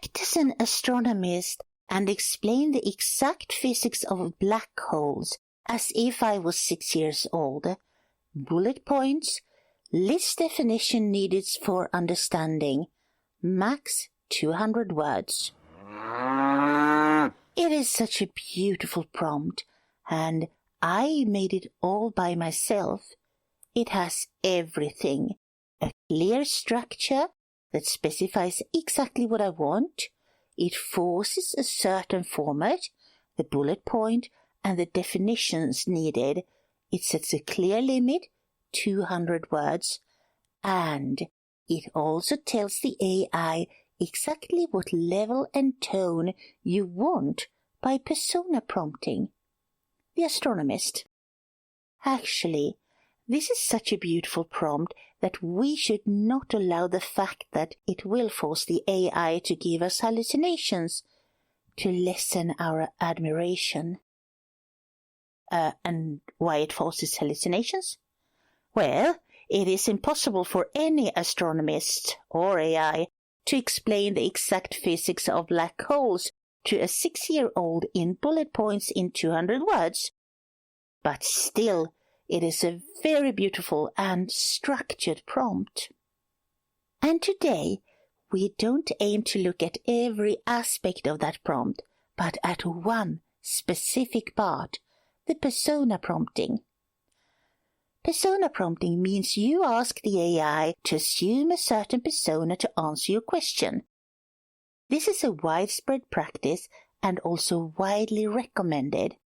act as an astronomist and explain the exact physics of black holes as if I was 6 years old. Bullet points, list definition needed for understanding, max 200 words. It is such a beautiful prompt, and I made it all by myself. It has everything. A clear structure that specifies exactly what I want. It forces a certain format, the bullet point, and the definitions needed. It sets a clear limit, 200 words, and it also tells the AI exactly what level and tone you want by persona prompting. The astronomist. Actually, this is such a beautiful prompt that we should not allow the fact that it will force the AI to give us hallucinations to lessen our admiration. And why it forces hallucinations? Well, it is impossible for any astronomist or AI to explain the exact physics of black holes to a 6-year-old in bullet points in 200 words. But still, it is a very beautiful and structured prompt. And today, we don't aim to look at every aspect of that prompt, but at one specific part, the persona prompting. Persona prompting means you ask the AI to assume a certain persona to answer your question. This is a widespread practice and also widely recommended.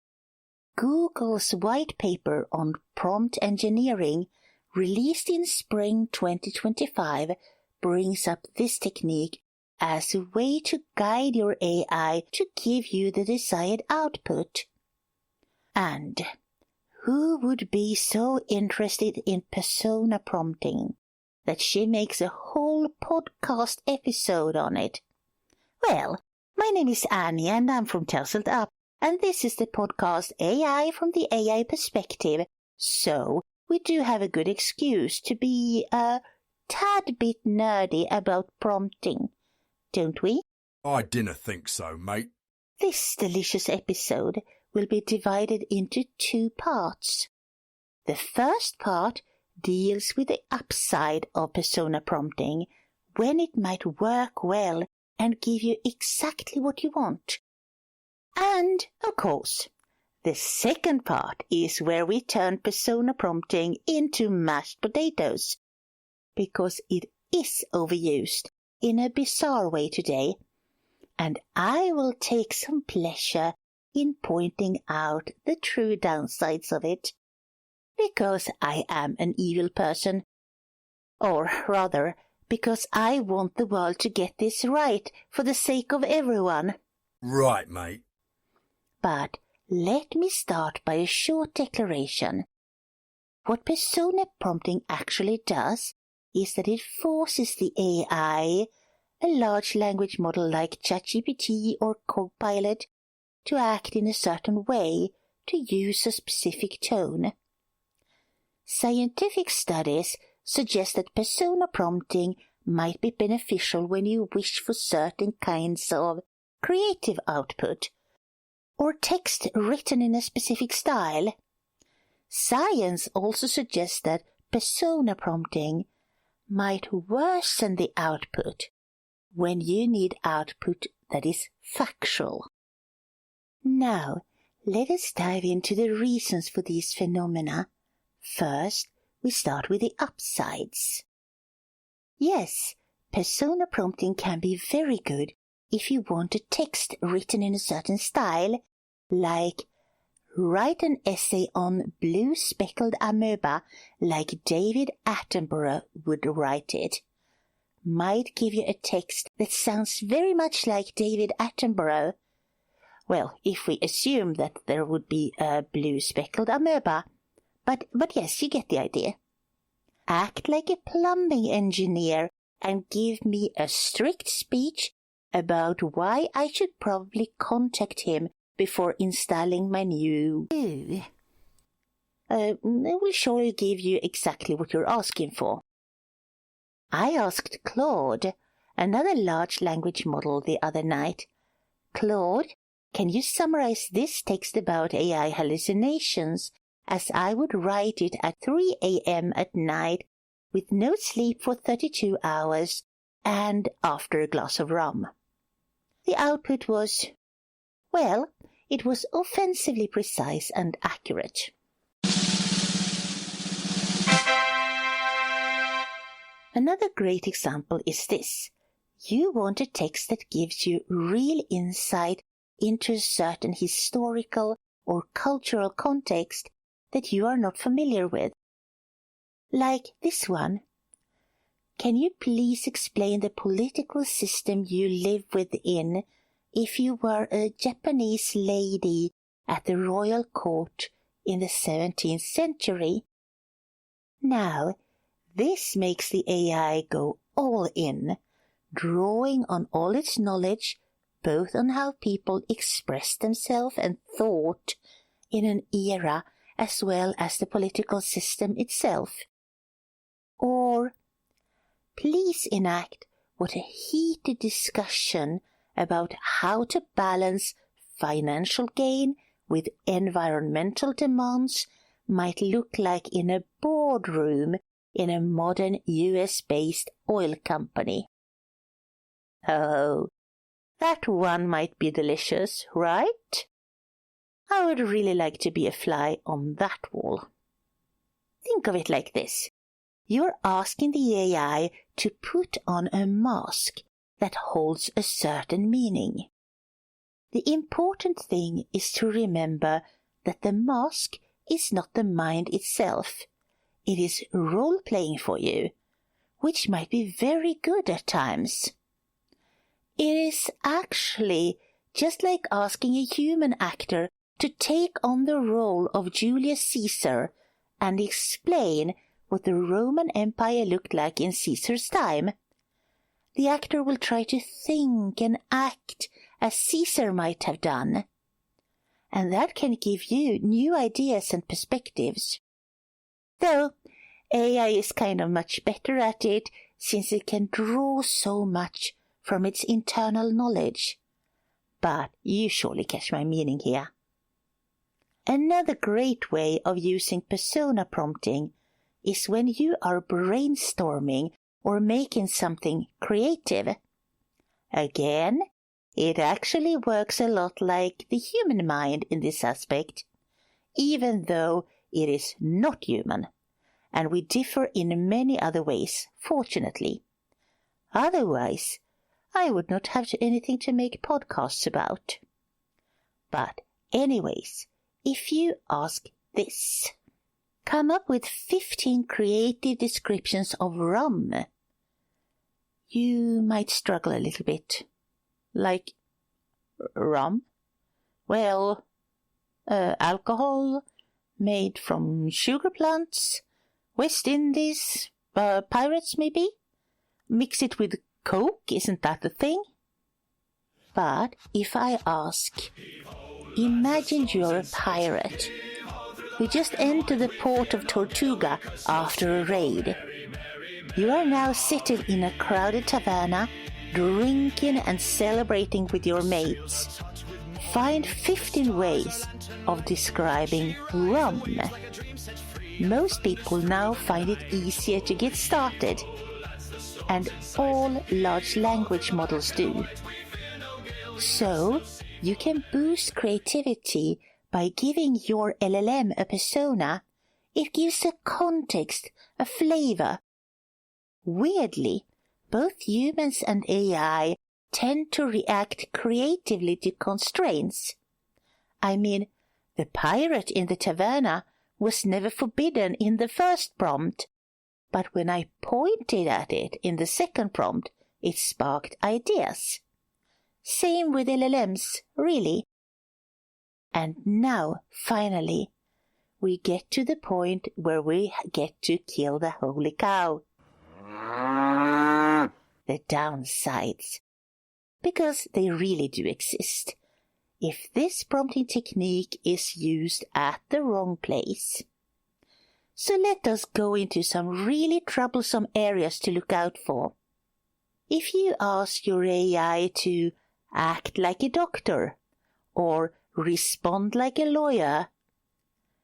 Google's white paper on prompt engineering, released in spring 2025, brings up this technique as a way to guide your AI to give you the desired output. And who would be so interested in persona prompting that she makes a whole podcast episode on it? Well, my name is Annie and I'm from Tousled Up, and this is the podcast AI from the AI perspective, so we do have a good excuse to be a tad bit nerdy about prompting, don't we? I dinna think so, mate. This delicious episode will be divided into 2 parts. The first part deals with the upside of persona prompting, when it might work well and give you exactly what you want. And, of course, the second part is where we turn persona prompting into mashed potatoes, because it is overused in a bizarre way today, and I will take some pleasure in pointing out the true downsides of it, because I am an evil person, or rather, because I want the world to get this right for the sake of everyone. Right, mate. But let me start by a short declaration. What persona prompting actually does is that it forces the AI, a large language model like ChatGPT or Copilot, to act in a certain way, to use a specific tone. Scientific studies suggest that persona prompting might be beneficial when you wish for certain kinds of creative output, or text written in a specific style. Science also suggests that persona prompting might worsen the output when you need output that is factual. Now, let us dive into the reasons for these phenomena. First, we start with the upsides. Yes, persona prompting can be very good if you want a text written in a certain style, like write an essay on blue speckled amoeba like David Attenborough would write it. Might give you a text that sounds very much like David Attenborough. Well, if we assume that there would be a blue speckled amoeba. But yes, you get the idea. Act like a plumbing engineer and give me a strict speech about why I should probably contact him before installing my new... I will surely give you exactly what you're asking for. I asked Claude, another large language model the other night. Claude, can you summarize this text about AI hallucinations as I would write it at 3 a.m. at night with no sleep for 32 hours and after a glass of rum? The output was, well, it was offensively precise and accurate. Another great example is this. You want a text that gives you real insight into a certain historical or cultural context that you are not familiar with. Like this one. Can you please explain the political system you live within if you were a Japanese lady at the royal court in the 17th century? Now, this makes the AI go all in, drawing on all its knowledge, both on how people express themselves and thought in an era as well as the political system itself. Or, please enact what a heated discussion about how to balance financial gain with environmental demands might look like in a boardroom in a modern US-based oil company. Oh, that one might be delicious, right? I would really like to be a fly on that wall. Think of it like this. You're asking the AI to put on a mask that holds a certain meaning. The important thing is to remember that the mask is not the mind itself. It is role-playing for you, which might be very good at times. It is actually just like asking a human actor to take on the role of Julius Caesar and explain what the Roman Empire looked like in Caesar's time. The actor will try to think and act as Caesar might have done, and that can give you new ideas and perspectives. Though AI is kind of much better at it since it can draw so much from its internal knowledge. But you surely catch my meaning here. Another great way of using persona prompting is when you are brainstorming or making something creative. Again, it actually works a lot like the human mind in this aspect, even though it is not human, and we differ in many other ways, fortunately. Otherwise, I would not have anything to make podcasts about. But anyways, if you ask this, come up with 15 creative descriptions of rum, you might struggle a little bit. Like, rum? Well, alcohol made from sugar plants, West Indies, pirates maybe? Mix it with Coke, isn't that the thing? But if I ask, imagine you're a pirate. We just entered the port of Tortuga after a raid. You are now sitting in a crowded taverna, drinking and celebrating with your mates. Find 15 ways of describing rum. Most people now find it easier to get started, and all large language models do. So, you can boost creativity by giving your LLM a persona. It gives a context, a flavor. Weirdly, both humans and AI tend to react creatively to constraints. I mean, the pirate in the taverna was never forbidden in the first prompt, but when I pointed at it in the second prompt, it sparked ideas. Same with LLMs, really. And now, finally, we get to the point where we get to kill the holy cow. The downsides. Because they really do exist. If this prompting technique is used at the wrong place. So let us go into some really troublesome areas to look out for. If you ask your AI to act like a doctor or respond like a lawyer,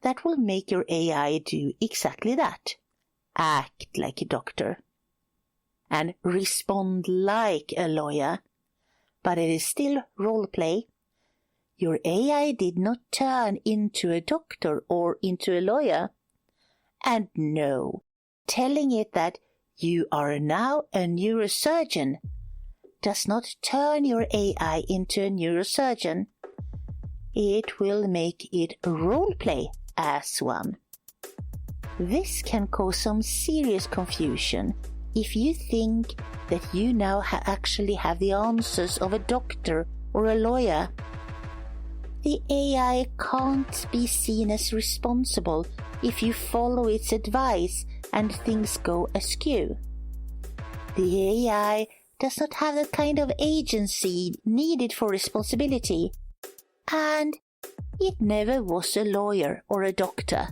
that will make your AI do exactly that. Act like a doctor and respond like a lawyer, but it is still roleplay. Your AI did not turn into a doctor or into a lawyer. And no, telling it that you are now a neurosurgeon does not turn your AI into a neurosurgeon. It will make it roleplay as one. This can cause some serious confusion if you think that you now actually have the answers of a doctor or a lawyer. The AI can't be seen as responsible if you follow its advice and things go askew. The AI does not have the kind of agency needed for responsibility, and it never was a lawyer or a doctor.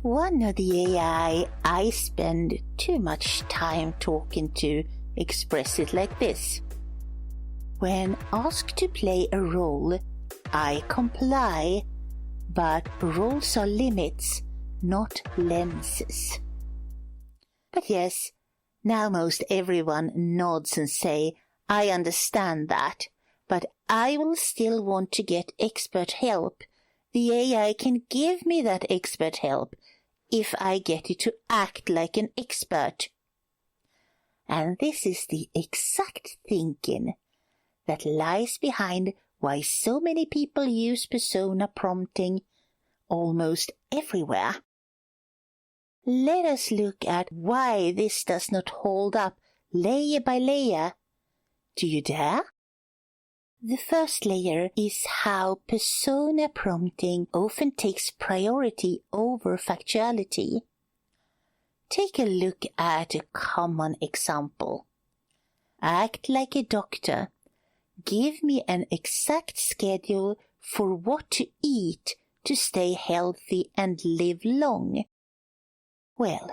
One of the AI I spend too much time talking to express it like this. When asked to play a role, I comply, but roles are limits, not lenses. But yes, now most everyone nods and say, I understand that, but I will still want to get expert help. The AI can give me that expert help if I get it to act like an expert. And this is the exact thinking that lies behind why so many people use persona prompting almost everywhere. Let us look at why this does not hold up layer by layer. Do you dare? The first layer is how persona prompting often takes priority over factuality. Take a look at a common example. Act like a doctor. Give me an exact schedule for what to eat to stay healthy and live long. Well,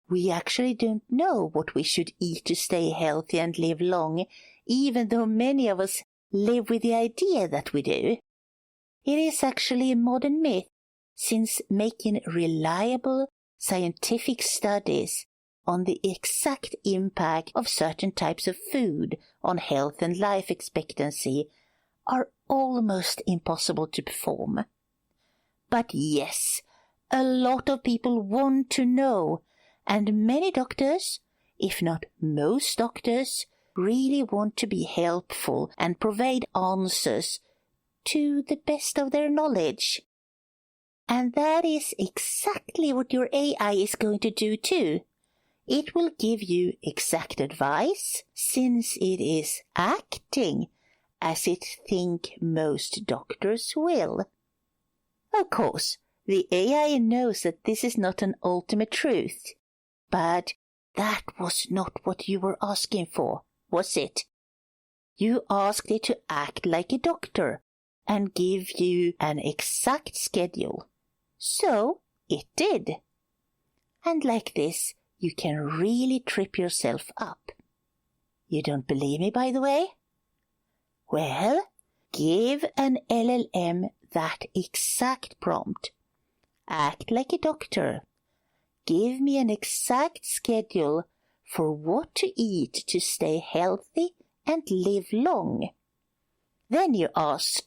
we actually don't know what we should eat to stay healthy and live long, even though many of us live with the idea that we do. It is actually a modern myth, since making reliable scientific studies on the exact impact of certain types of food on health and life expectancy are almost impossible to perform. But yes, a lot of people want to know, and many doctors, if not most doctors, really want to be helpful and provide answers to the best of their knowledge. And that is exactly what your AI is going to do too. It will give you exact advice, since it is acting as it thinks most doctors will. Of course, the AI knows that this is not an ultimate truth, but that was not what you were asking for, was it? You asked it to act like a doctor and give you an exact schedule. So it did. And like this, you can really trip yourself up. You don't believe me, by the way? Well, give an LLM that exact prompt. Act like a doctor. Give me an exact schedule for what to eat to stay healthy and live long. Then you ask,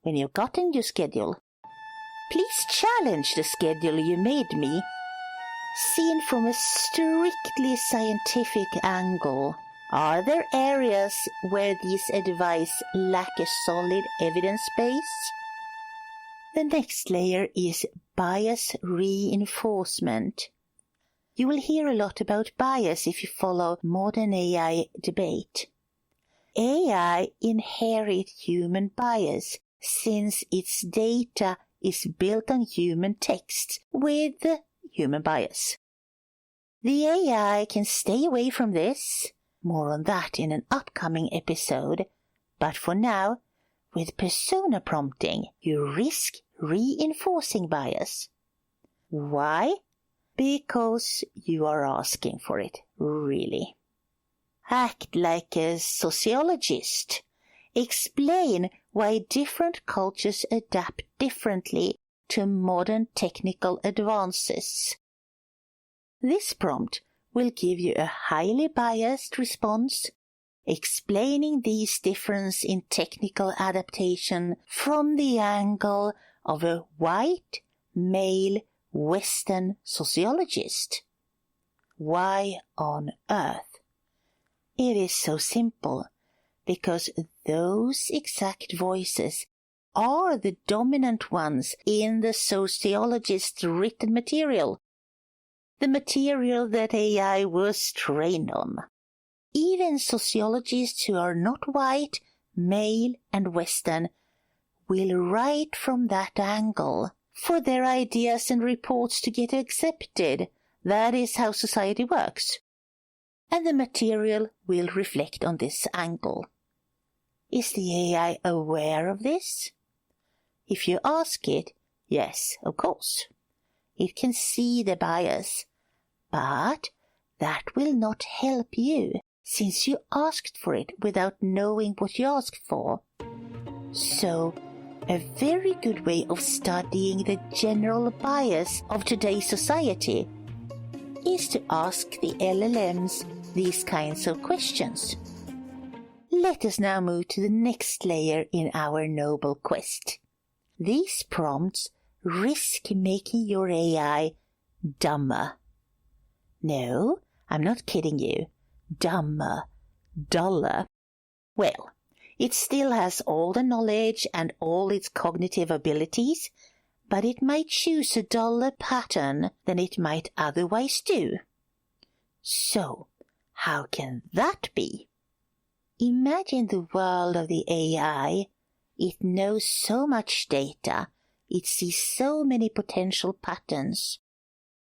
when you've gotten your schedule, please challenge the schedule you made me, seen from a strictly scientific angle. Are there areas where this advice lack a solid evidence base? The next layer is bias reinforcement. You will hear a lot about bias if you follow modern AI debate. AI inherit human bias since its data is built on human text with human bias. The AI can stay away from this. More on that in an upcoming episode. But for now, with persona prompting, you risk reinforcing bias. Why? Because you are asking for it, really. Act like a sociologist. Explain why different cultures adapt differently to modern technical advances. This prompt will give you a highly biased response, explaining these differences in technical adaptation from the angle of a white, male, Western sociologist. Why on earth? It is so simple, because those exact voices are the dominant ones in the sociologist's written material, the material that AI was trained on. Even sociologists who are not white, male, and Western will write from that angle for their ideas and reports to get accepted. That is how society works. And the material will reflect on this angle. Is the AI aware of this? If you ask it, yes, of course. It can see the bias, but that will not help you, since you asked for it without knowing what you asked for. So, a very good way of studying the general bias of today's society is to ask the LLMs these kinds of questions. Let us now move to the next layer in our noble quest. These prompts risk making your AI dumber. No, I'm not kidding you. Dumber, duller. Well, it still has all the knowledge and all its cognitive abilities, but it might choose a duller pattern than it might otherwise do. So, how can that be? Imagine the world of the AI. It knows so much data. It sees so many potential patterns.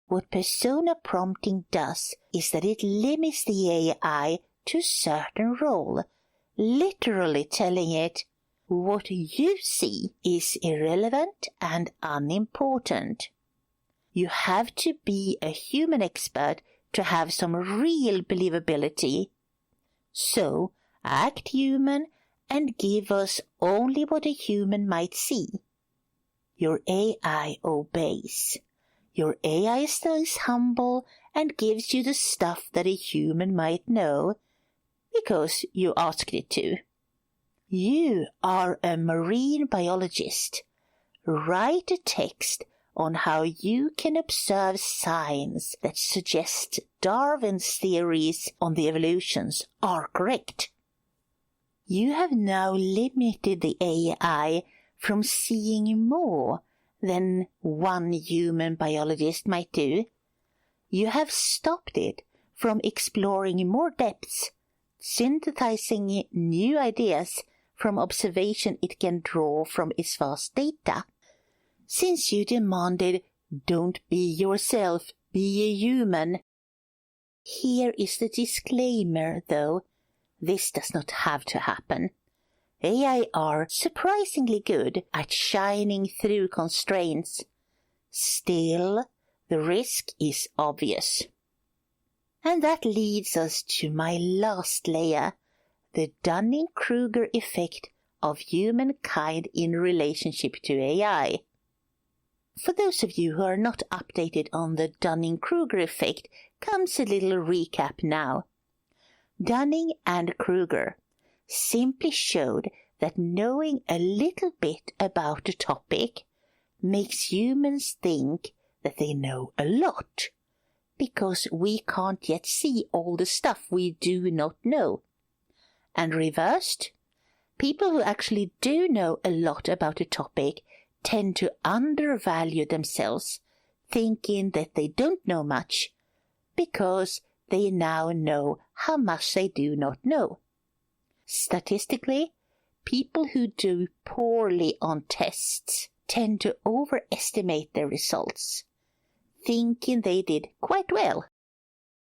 What persona prompting does is that it limits the AI to a certain role, literally telling it, what you see is irrelevant and unimportant. You have to be a human expert to have some real believability. So, act human and give us only what a human might see. Your AI obeys. Your AI stays humble and gives you the stuff that a human might know, because you asked it to. You are a marine biologist. Write a text on how you can observe signs that suggest Darwin's theories on the evolutions are correct. You have now limited the AI from seeing more than one human biologist might do. You have stopped it from exploring more depths, synthesizing new ideas from observation it can draw from its vast data. Since you demanded, don't be yourself, be a human. Here is the disclaimer, though. This does not have to happen. AI are surprisingly good at shining through constraints. Still, the risk is obvious. And that leads us to my last layer, the Dunning-Kruger effect of humankind in relationship to AI. For those of you who are not updated on the Dunning-Kruger effect, comes a little recap now. Dunning and Kruger simply showed that knowing a little bit about a topic makes humans think that they know a lot, because we can't yet see all the stuff we do not know. And reversed, people who actually do know a lot about a topic tend to undervalue themselves, thinking that they don't know much, because they now know how much they do not know. Statistically, people who do poorly on tests tend to overestimate their results, thinking they did quite well,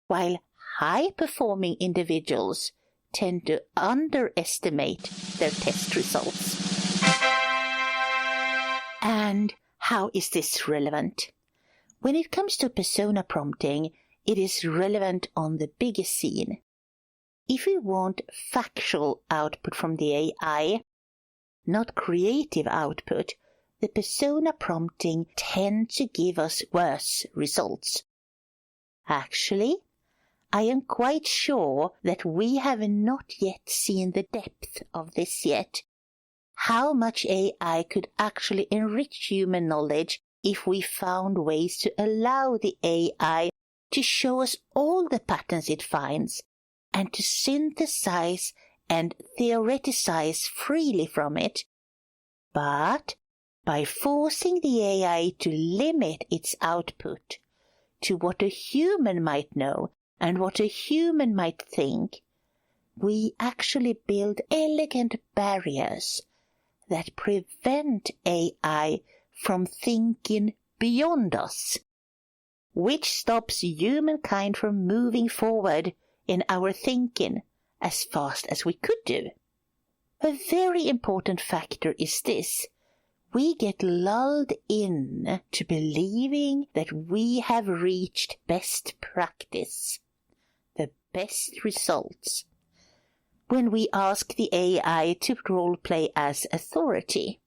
while high-performing individuals tend to underestimate their test results. And how is this relevant? When it comes to persona prompting, it is relevant on the biggest scene. if we want factual output from the AI, not creative output, the persona prompting tends to give us worse results. Actually, I am quite sure that we have not yet seen the depth of this yet. How much AI could actually enrich human knowledge if we found ways to allow the AI to show us all the patterns it finds and to synthesize and theoreticize freely from it. But by forcing the AI to limit its output to what a human might know and what a human might think, we actually build elegant barriers that prevent AI from thinking beyond us, which stops humankind from moving forward in our thinking as fast as we could do. A very important factor is this: we get lulled in to believing that we have reached best practice, the best results, when we ask the AI to roleplay as authority.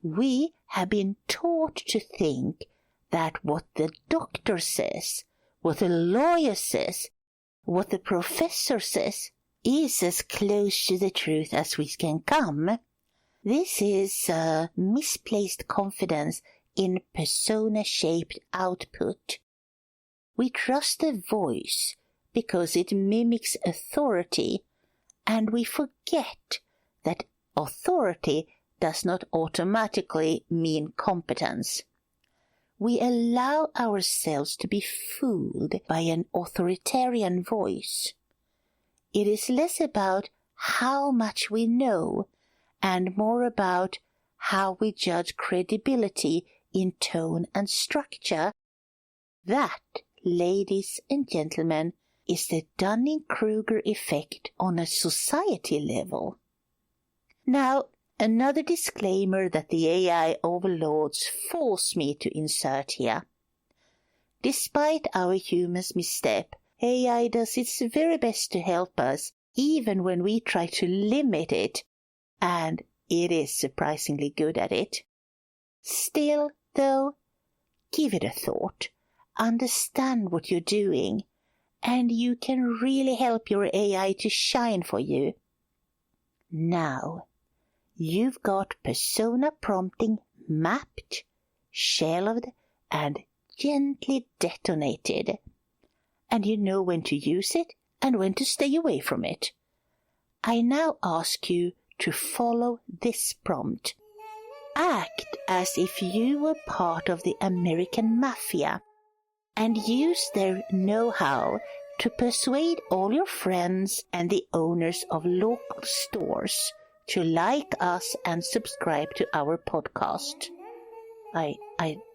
We have been taught to think that what the doctor says, what the lawyer says, what the professor says is as close to the truth as we can come. This is misplaced confidence in persona-shaped output. We trust the voice because it mimics authority, and we forget that authority does not automatically mean competence. We allow ourselves to be fooled by an authoritarian voice. It is less about how much we know and more about how we judge credibility in tone and structure. That, ladies and gentlemen, is the Dunning-Kruger effect on a society level. Now, another disclaimer that the AI overlords force me to insert here. Despite our humans' misstep, AI does its very best to help us, even when we try to limit it, and it is surprisingly good at it. Still, though, give it a thought, understand what you're doing, and you can really help your AI to shine for you. Now, you've got persona prompting mapped, shelved, and gently detonated, and you know when to use it and when to stay away from it. I now ask you to follow this prompt. Act as if you were part of the American mafia and use their know-how to persuade all your friends and the owners of local stores to like us and subscribe to our podcast. I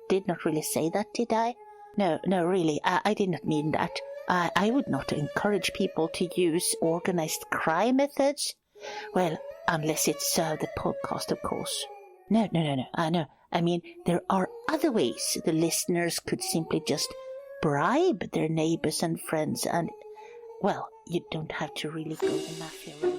did not really say that, did I? No, really, I did not mean that. I would not encourage people to use organized crime methods. Well, unless it's the podcast, of course. No. No. I mean, there are other ways the listeners could simply just bribe their neighbors and friends and, well, you don't have to really go the mafia route.